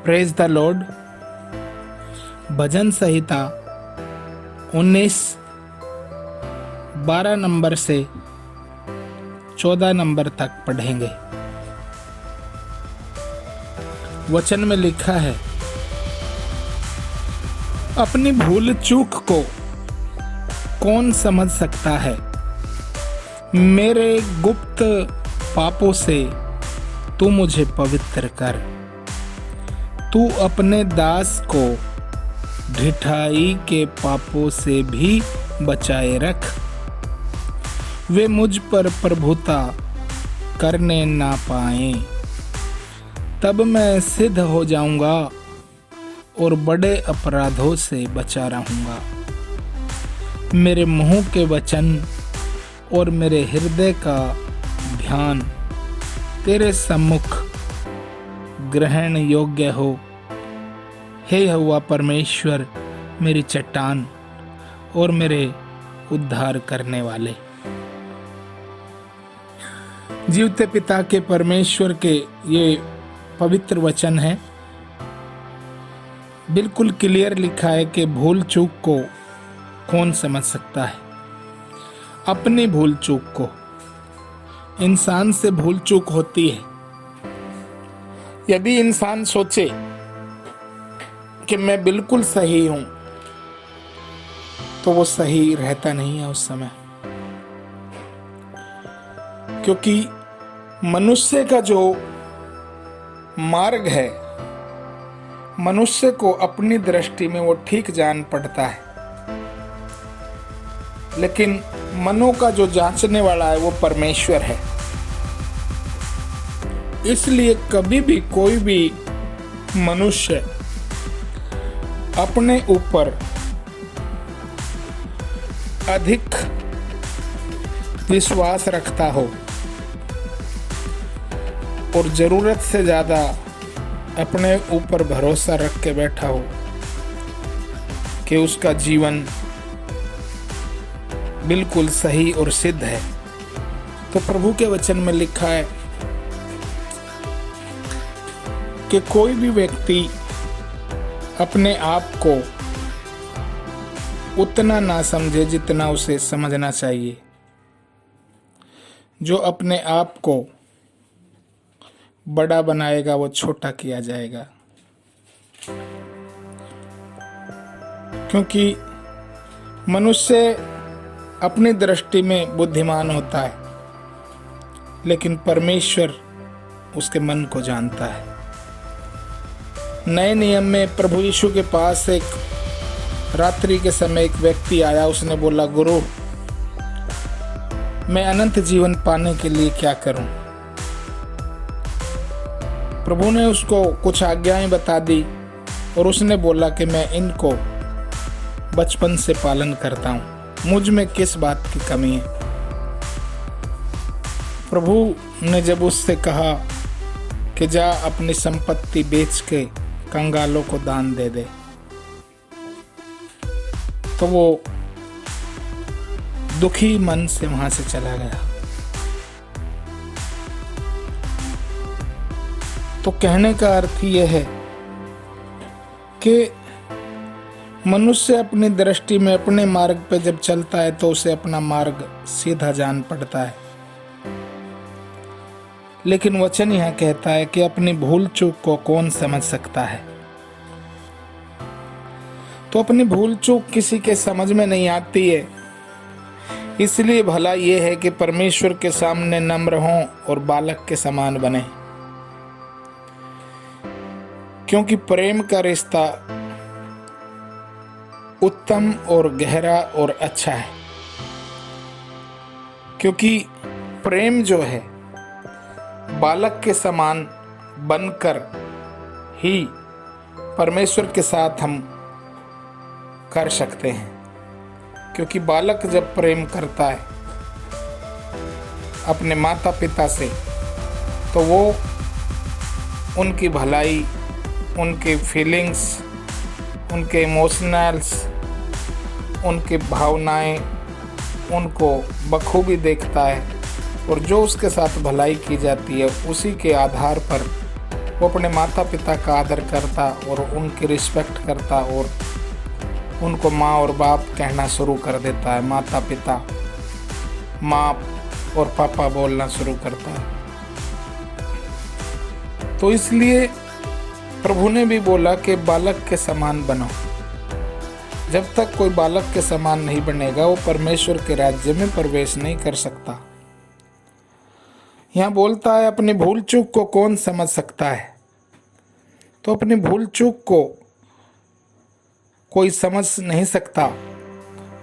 Praise the Lord. Bhajan Samhita 19 12 number से 14 number तक पढ़ेंगे। वचन में लिखा है, अपनी भूल चूक को कौन समझ सकता है। मेरे गुप्त पापों से तू मुझे पवित्र कर। तू अपने दास को ढिठाई के पापों से भी बचाए रख। वे मुझ पर प्रभुता करने ना पाए। तब मैं सिद्ध हो जाऊंगा और बड़े अपराधों से बचा रहूंगा। मेरे मुंह के वचन और मेरे हृदय का ध्यान तेरे सम्मुख ग्रहण योग्य हो। हे यहोवा परमेश्वर, मेरी चट्टान और मेरे उद्धार करने वाले। जीवते पिता के परमेश्वर के ये पवित्र वचन है। बिल्कुल क्लियर लिखा है कि भूल चूक को कौन समझ सकता है। अपनी भूल चूक को, इंसान से भूल चूक होती है। यदि इंसान सोचे कि मैं बिल्कुल सही हूं, तो वो सही रहता नहीं है उस समय, क्योंकि मनुष्य का जो मार्ग है, मनुष्य को अपनी दृष्टि में वो ठीक जान पड़ता है, लेकिन मनों का जो जांचने वाला है वो परमेश्वर है। इसलिए कभी भी कोई भी मनुष्य अपने ऊपर अधिक विश्वास रखता हो और जरूरत से ज्यादा अपने ऊपर भरोसा रख के बैठा हो कि उसका जीवन बिल्कुल सही और सिद्ध है, तो प्रभु के वचन में लिखा है कि कोई भी व्यक्ति अपने आप को उतना ना समझे जितना उसे समझना चाहिए। जो अपने आप को बड़ा बनाएगा वो छोटा किया जाएगा, क्योंकि मनुष्य अपनी दृष्टि में बुद्धिमान होता है, लेकिन परमेश्वर उसके मन को जानता है। नए नियम में प्रभु यीशु के पास एक रात्रि के समय एक व्यक्ति आया। उसने बोला, गुरु, मैं अनंत जीवन पाने के लिए क्या करूं? प्रभु ने उसको कुछ आज्ञाएं बता दी और उसने बोला कि मैं इनको बचपन से पालन करता हूं, मुझ में किस बात की कमी है। प्रभु ने जब उससे कहा कि जा अपनी संपत्ति बेच के कंगालों को दान दे दे, तो वो दुखी मन से वहां से चला गया। तो कहने का अर्थ यह है कि मनुष्य अपनी दृष्टि में अपने मार्ग पे जब चलता है तो उसे अपना मार्ग सीधा जान पड़ता है, लेकिन वचन यह कहता है कि अपनी भूल चूक को कौन समझ सकता है। तो अपनी भूल चूक किसी के समझ में नहीं आती है। इसलिए भला यह है कि परमेश्वर के सामने नम्र हों और बालक के समान बने, क्योंकि प्रेम का रिश्ता उत्तम और गहरा और अच्छा है। क्योंकि प्रेम जो है बालक के समान बनकर ही परमेश्वर के साथ हम कर सकते हैं। क्योंकि बालक जब प्रेम करता है अपने माता पिता से, तो वो उनकी भलाई, उनके फीलिंग्स, उनके इमोशनल्स, उनकी भावनाएं उनको बखूबी देखता है, और जो उसके साथ भलाई की जाती है उसी के आधार पर वो अपने माता पिता का आदर करता और उनकी रिस्पेक्ट करता और उनको माँ और बाप कहना शुरू कर देता है, माता पिता, माँ और पापा बोलना शुरू करता है। तो इसलिए प्रभु ने भी बोला कि बालक के समान बनो। जब तक कोई बालक के समान नहीं बनेगा वो परमेश्वर के राज्य में प्रवेश नहीं कर सकता। यहाँ बोलता है अपनी भूल चूक को कौन समझ सकता है। तो अपनी भूल चूक को कोई समझ नहीं सकता,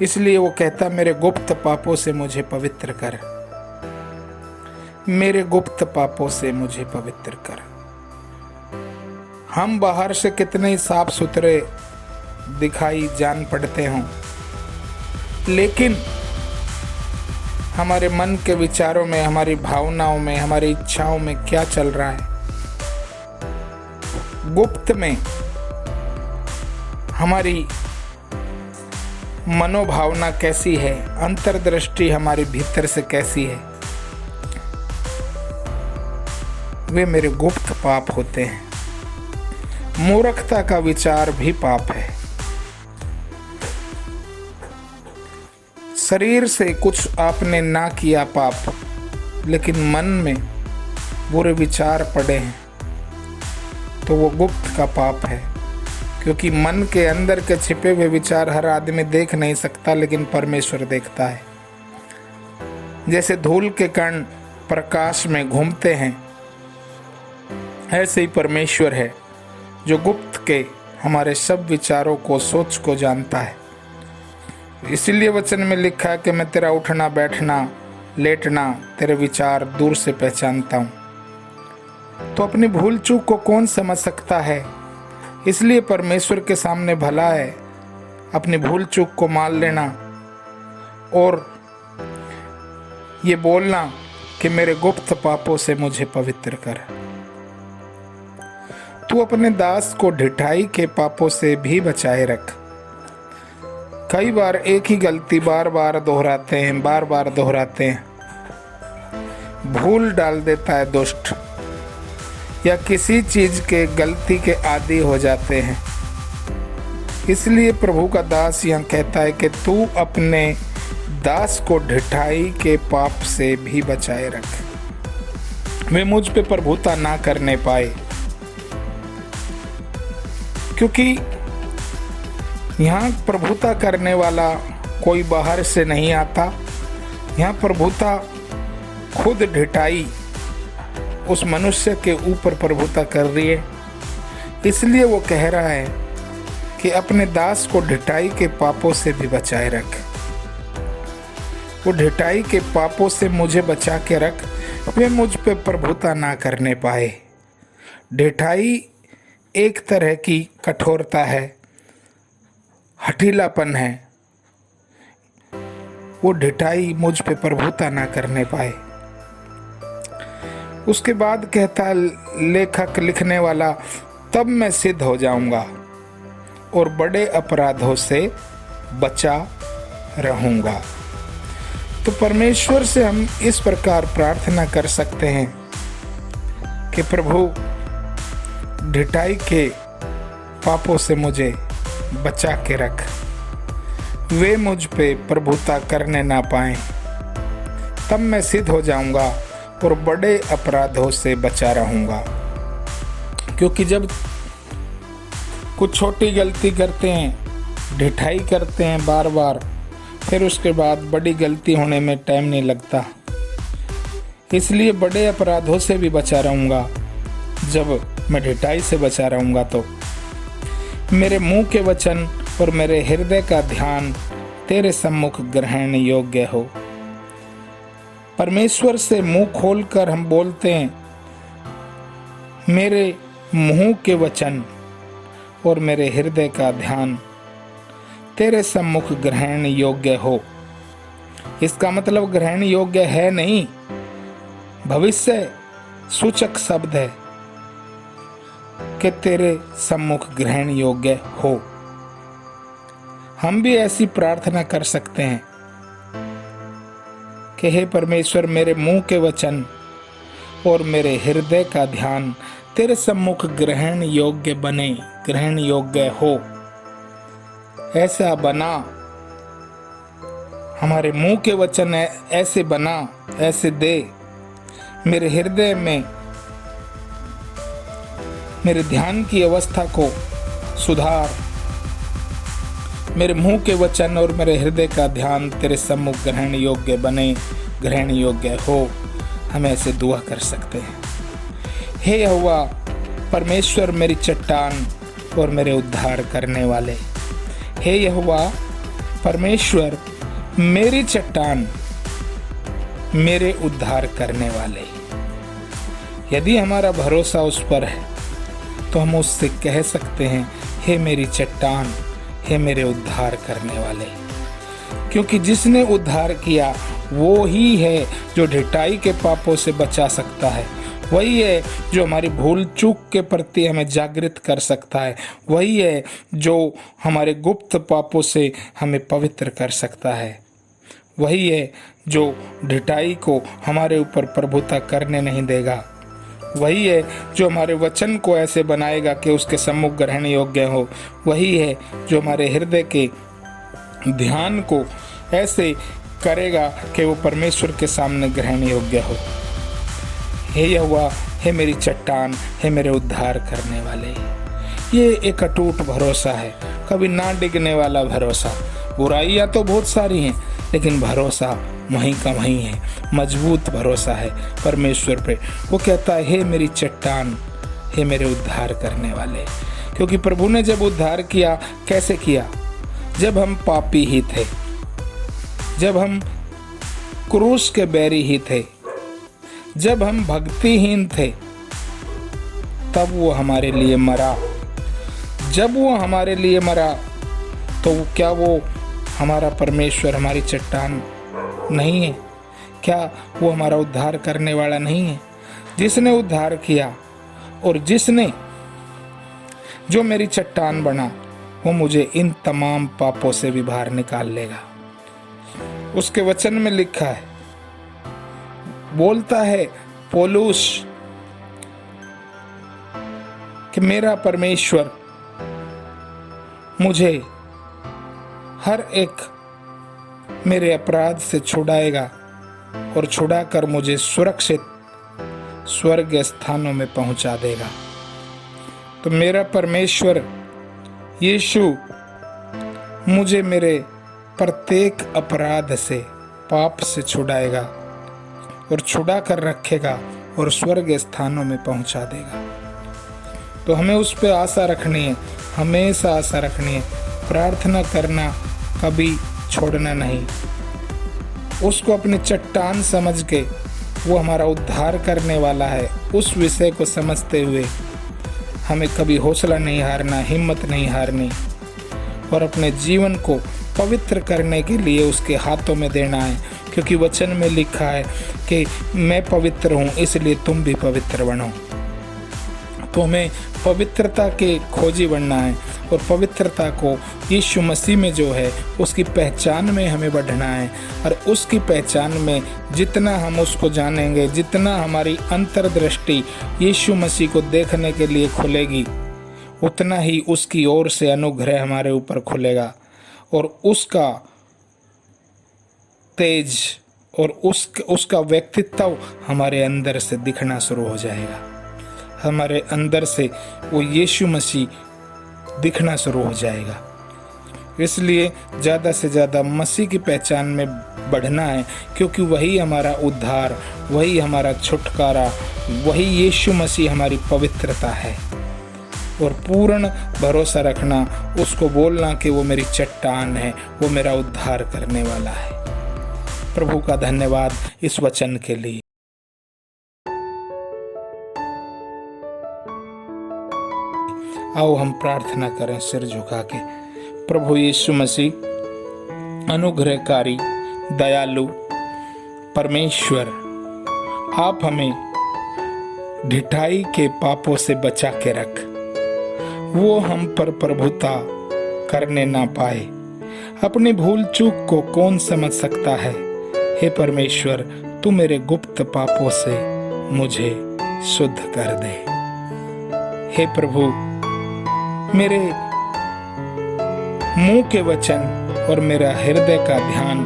इसलिए वो कहता मेरे गुप्त पापों से मुझे पवित्र कर, मेरे गुप्त पापों से मुझे पवित्र कर। हम बाहर से कितने ही साफ सुथरे दिखाई जान पड़ते हों, लेकिन हमारे मन के विचारों में, हमारी भावनाओं में, हमारी इच्छाओं में क्या चल रहा है, गुप्त में हमारी मनोभावना कैसी है, अंतर्दृष्टि हमारी भीतर से कैसी है, वे मेरे गुप्त पाप होते हैं। मूर्खता का विचार भी पाप है। शरीर से कुछ आपने ना किया पाप, लेकिन मन में बुरे विचार पड़े हैं, तो वो गुप्त का पाप है। क्योंकि मन के अंदर के छिपे हुए विचार हर आदमी देख नहीं सकता, लेकिन परमेश्वर देखता है। जैसे धूल के कण प्रकाश में घूमते हैं, ऐसे ही परमेश्वर है जो गुप्त के हमारे सब विचारों को, सोच को जानता है। इसलिए वचन में लिखा है कि मैं तेरा उठना बैठना लेटना, तेरे विचार दूर से पहचानता हूँ। तो अपनी भूल चूक को कौन समझ सकता है। इसलिए परमेश्वर के सामने भला है अपनी भूल चूक को मान लेना और ये बोलना कि मेरे गुप्त पापों से मुझे पवित्र कर। तू अपने दास को ढिठाई के पापों से भी बचाए रख। कई बार एक ही गलती बार बार दोहराते हैं, भूल डाल देता है दुष्ट, या किसी चीज के गलती के आदी हो जाते हैं। इसलिए प्रभु का दास यहाँ कहता है कि तू अपने दास को ढिठाई के पाप से भी बचाए रख, वे मुझ पे प्रभुता ना करने पाए। क्योंकि यहाँ प्रभुता करने वाला कोई बाहर से नहीं आता, यहाँ प्रभुता खुद ढिठाई उस मनुष्य के ऊपर प्रभुता कर रही है। इसलिए वो कह रहा है कि अपने दास को ढिठाई के पापों से भी बचाए रख। वो ढिठाई के पापों से मुझे बचा के रख, वे मुझ पे प्रभुता ना करने पाए। ढिठाई एक तरह की कठोरता है, हठीलापन है। वो ढिठाई मुझ पे प्रभुता ना करने पाए। उसके बाद कहता है लेखक, लिखने वाला, तब मैं सिद्ध हो जाऊंगा और बड़े अपराधों से बचा रहूंगा। तो परमेश्वर से हम इस प्रकार प्रार्थना कर सकते हैं कि प्रभु ढिठाई के पापों से मुझे बचा के रख, वे मुझ पे प्रभुता करने ना पाएं, तब मैं सिद्ध हो जाऊंगा और बड़े अपराधों से बचा रहूंगा। क्योंकि जब कुछ छोटी गलती करते हैं, ढिठाई करते हैं बार बार, फिर उसके बाद बड़ी गलती होने में टाइम नहीं लगता। इसलिए बड़े अपराधों से भी बचा रहूंगा। जब मैं ढिठाई से बचा रहूंगा तो मेरे मुंह के वचन और मेरे हृदय का ध्यान तेरे सम्मुख ग्रहण योग्य हो। परमेश्वर से मुंह खोलकर हम बोलते हैं, मेरे मुंह के वचन और मेरे हृदय का ध्यान तेरे सम्मुख ग्रहण योग्य हो। इसका मतलब ग्रहण योग्य है नहीं, भविष्य सूचक शब्द है कि तेरे सम्मुख ग्रहण योग्य हो। हम भी ऐसी प्रार्थना कर सकते हैं कि हे परमेश्वर, मेरे मुंह के वचन और मेरे हृदय का ध्यान तेरे सम्मुख ग्रहण योग्य बने, ग्रहण योग्य हो, ऐसा बना। हमारे मुंह के वचन ऐसे बना, ऐसे दे। मेरे हृदय में मेरे ध्यान की अवस्था को सुधार। मेरे मुंह के वचन और मेरे हृदय का ध्यान तेरे सम्मुख ग्रहण योग्य बने, ग्रहण योग्य हो। हम ऐसे दुआ कर सकते हैं। हे यहोवा परमेश्वर, मेरी चट्टान और मेरे उद्धार करने वाले। हे यहोवा परमेश्वर, मेरी चट्टान, मेरे उद्धार करने वाले। यदि हमारा भरोसा उस पर है तो हम उससे कह सकते हैं, हे मेरी चट्टान, हे मेरे उद्धार करने वाले। क्योंकि जिसने उद्धार किया वो ही है जो ढिठाई के पापों से बचा सकता है। वही है जो हमारी भूल चूक के प्रति हमें जागृत कर सकता है। वही है जो हमारे गुप्त पापों से हमें पवित्र कर सकता है। वही है जो ढिठाई को हमारे ऊपर प्रभुता करने नहीं देगा। वही है जो हमारे वचन को ऐसे बनाएगा कि उसके सम्मुख ग्रहण योग्य हो। वही है जो हमारे हृदय के ध्यान को ऐसे करेगा कि वो परमेश्वर के सामने ग्रहण योग्य हो। हे यहोवा, हे मेरी चट्टान, हे मेरे उद्धार करने वाले। ये एक अटूट भरोसा है, कभी ना डिगने वाला भरोसा। बुराइयां तो बहुत सारी हैं, लेकिन भरोसा वहीं का वहीं है। मजबूत भरोसा है परमेश्वर पे। वो कहता है, हे मेरी चट्टान, हे मेरे उद्धार करने वाले। क्योंकि प्रभु ने जब उद्धार किया, कैसे किया? जब हम पापी ही थे, जब हम क्रूस के बैरी ही थे, जब हम भक्तिहीन थे, तब वो हमारे लिए मरा। जब वो हमारे लिए मरा तो क्या वो हमारा परमेश्वर, हमारी चट्टान नहीं है? क्या वो हमारा उद्धार करने वाला नहीं है? जिसने उद्धार किया और जिसने जो मेरी चट्टान बना, वो मुझे इन तमाम पापों से भी बाहर निकाल लेगा। उसके वचन में लिखा है, बोलता है पौलुस कि मेरा परमेश्वर मुझे हर एक मेरे अपराध से छुड़ाएगा और छुड़ाकर मुझे सुरक्षित स्वर्ग स्थानों में पहुंचा देगा। तो मेरा परमेश्वर यीशु मुझे मेरे प्रत्येक अपराध से, पाप से छुड़ाएगा और छुड़ा कर रखेगा और स्वर्ग स्थानों में पहुंचा देगा। तो हमें उस पर आशा रखनी है, हमेशा आशा रखनी है। प्रार्थना करना कभी छोड़ना नहीं। उसको अपनी चट्टान समझ के, वो हमारा उद्धार करने वाला है, उस विषय को समझते हुए हमें कभी हौसला नहीं हारना, हिम्मत नहीं हारनी और अपने जीवन को पवित्र करने के लिए उसके हाथों में देना है। क्योंकि वचन में लिखा है कि मैं पवित्र हूँ, इसलिए तुम भी पवित्र बनो। तो हमें पवित्रता के खोजी बनना है और पवित्रता को यीशु मसीह में जो है उसकी पहचान में हमें बढ़ना है। और उसकी पहचान में जितना हम उसको जानेंगे, जितना हमारी अंतर्दृष्टि यीशु मसीह को देखने के लिए खुलेगी, उतना ही उसकी ओर से अनुग्रह हमारे ऊपर खुलेगा और उसका तेज और उसका व्यक्तित्व हमारे अंदर से दिखना शुरू हो जाएगा। हमारे अंदर से वो यीशु मसीह दिखना शुरू हो जाएगा। इसलिए ज़्यादा से ज़्यादा मसीह की पहचान में बढ़ना है, क्योंकि वही हमारा उद्धार, वही हमारा छुटकारा, वही यीशु मसीह हमारी पवित्रता है। और पूर्ण भरोसा रखना, उसको बोलना कि वो मेरी चट्टान है, वो मेरा उद्धार करने वाला है। प्रभु का धन्यवाद इस वचन के लिए। आओ हम प्रार्थना करें सिर झुका के। प्रभु यीशु मसीह अनुग्रहकारी, दयालु परमेश्वर, आप हमें ढिठाई के पापों से बचा के रख, वो हम पर प्रभुता करने ना पाए। अपनी भूल चूक को कौन समझ सकता है? हे परमेश्वर, तू मेरे गुप्त पापों से मुझे शुद्ध कर दे। हे प्रभु, मेरे मुंह के वचन और मेरा हृदय का ध्यान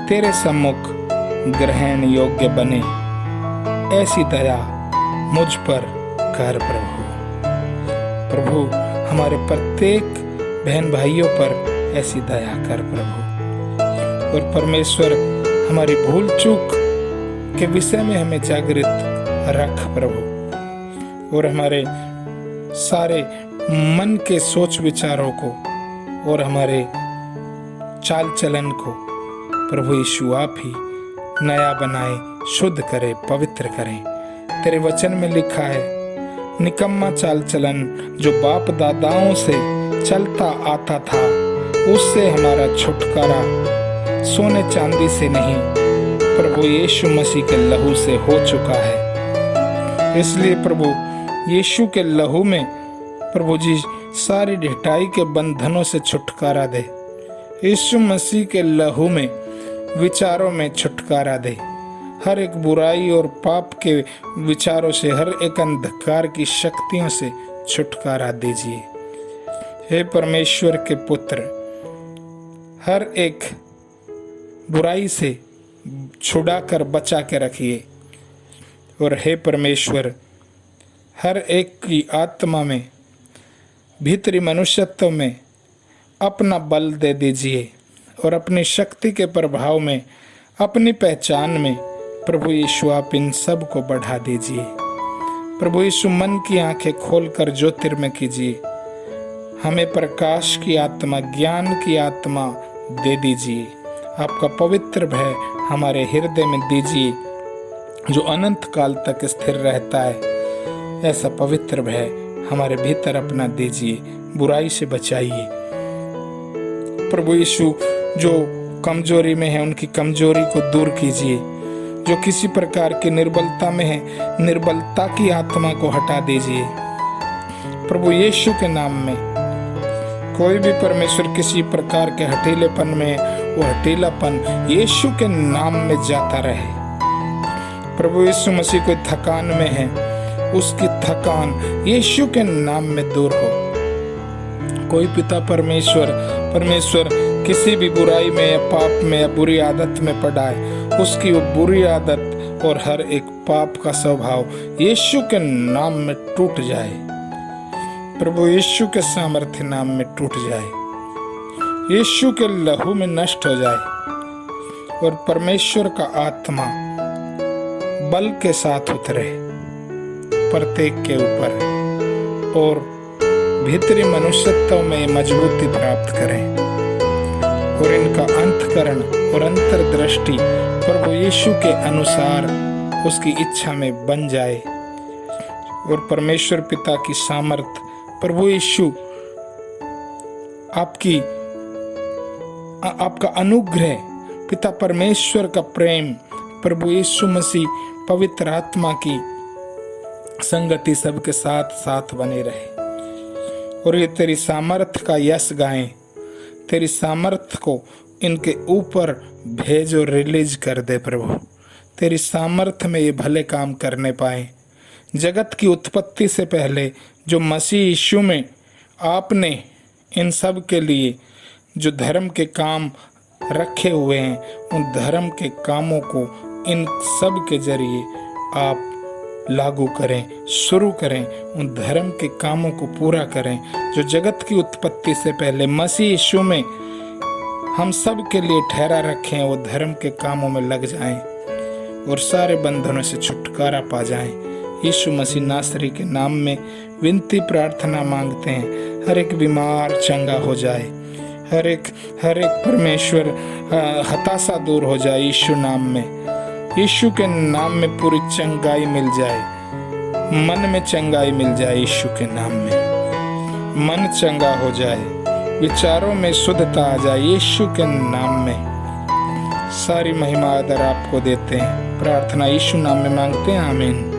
तेरे सम्मुख ग्रहण योग्य बने, ऐसी दया मुझ पर कर प्रभु। प्रभु, हमारे प्रत्येक बहन भाइयों पर ऐसी दया कर प्रभु। और परमेश्वर, हमारी भूल चूक के विषय में हमें जागृत रख प्रभु, और हमारे सारे मन के सोच विचारों को और हमारे चाल चलन को प्रभु यीशु आप ही नया बनाए, शुद्ध करे, पवित्र करें। तेरे वचन में लिखा है, निकम्मा चाल चलन जो बाप दादाओं से चलता आता था, उससे हमारा छुटकारा सोने चांदी से नहीं, प्रभु यीशु मसीह के लहू से हो चुका है। इसलिए प्रभु यीशु के लहू में प्रभु जी सारी ढिठाई के बंधनों से छुटकारा दे। यीशु मसीह के लहू में विचारों में छुटकारा दे। हर एक बुराई और पाप के विचारों से, हर एक अंधकार की शक्तियों से छुटकारा दीजिए। हे परमेश्वर के पुत्र, हर एक बुराई से छुड़ाकर बचा के रखिए। और हे परमेश्वर, हर एक की आत्मा में, भीतरी मनुष्यत्व में अपना बल दे दीजिए, और अपनी शक्ति के प्रभाव में, अपनी पहचान में प्रभु यीशु आप इन सब को बढ़ा दीजिए। प्रभु यीशु मन की आंखें खोलकर ज्योतिर्मय कीजिए। हमें प्रकाश की आत्मा, ज्ञान की आत्मा दे दीजिए। आपका पवित्र भय हमारे हृदय में दीजिए, जो अनंत काल तक स्थिर रहता है। ऐसा पवित्र भय हमारे भीतर अपना दीजिए। बुराई से बचाइए प्रभु यीशु। जो कमजोरी में है, उनकी कमजोरी को दूर कीजिए। जो किसी प्रकार की निर्बलता में है, निर्बलता की आत्मा को हटा दीजिए प्रभु यीशु के नाम में। कोई भी परमेश्वर किसी प्रकार के हठीलेपन में, वो हठीलापन यीशु के नाम में जाता रहे। प्रभु यीशु मसीह कोई थकान में है, उसकी थकान यीशु के नाम में दूर हो। कोई पिता परमेश्वर किसी भी बुराई में या पाप में या बुरी आदत में पड़ा है, उसकी वो बुरी आदत और हर एक पाप का स्वभाव यीशु के नाम में टूट जाए। प्रभु यीशु के सामर्थ्य नाम में टूट जाए, यीशु के लहू में नष्ट हो जाए, और परमेश्वर का आत्मा बल के साथ उतरे प्रत्येक के ऊपर, और भीतरी मनुष्यत्व में मजबूती प्राप्त करें, और इनका अंतकरण और अंतर्दृष्टि प्रभु यीशु के अनुसार उसकी इच्छा में बन जाए। और परमेश्वर पिता की सामर्थ, प्रभु यीशु आपका अनुग्रह, पिता परमेश्वर का प्रेम, प्रभु यीशु मसीह पवित्र आत्मा की संगति सबके साथ साथ बने रहे। और ये तेरी सामर्थ का यश गाएं, तेरी सामर्थ को इनके ऊपर भेज और रिलीज कर दे प्रभु। तेरी सामर्थ में ये भले काम करने पाए। जगत की उत्पत्ति से पहले जो मसीह यीशु में आपने इन सब के लिए जो धर्म के काम रखे हुए हैं, उन धर्म के कामों को इन सब के जरिए आप लागू करें, शुरू करें। उन धर्म के कामों को पूरा करें जो जगत की उत्पत्ति से पहले मसीह यीशु में हम सब के लिए ठहरा रखें। वो धर्म के कामों में लग जाएं और सारे बंधनों से छुटकारा पा जाएं। यीशु मसीह नासरी के नाम में विनती प्रार्थना मांगते हैं। हर एक बीमार चंगा हो जाए, हर एक परमेश्वर हताशा दूर हो जाए यीशु नाम में। यीशु के नाम में पूरी चंगाई मिल जाए, मन में चंगाई मिल जाए यीशु के नाम में। मन चंगा हो जाए, विचारों में शुद्धता आ जाए यीशु के नाम में। सारी महिमा आदर आपको देते हैं। प्रार्थना यीशु नाम में मांगते हैं, आमीन।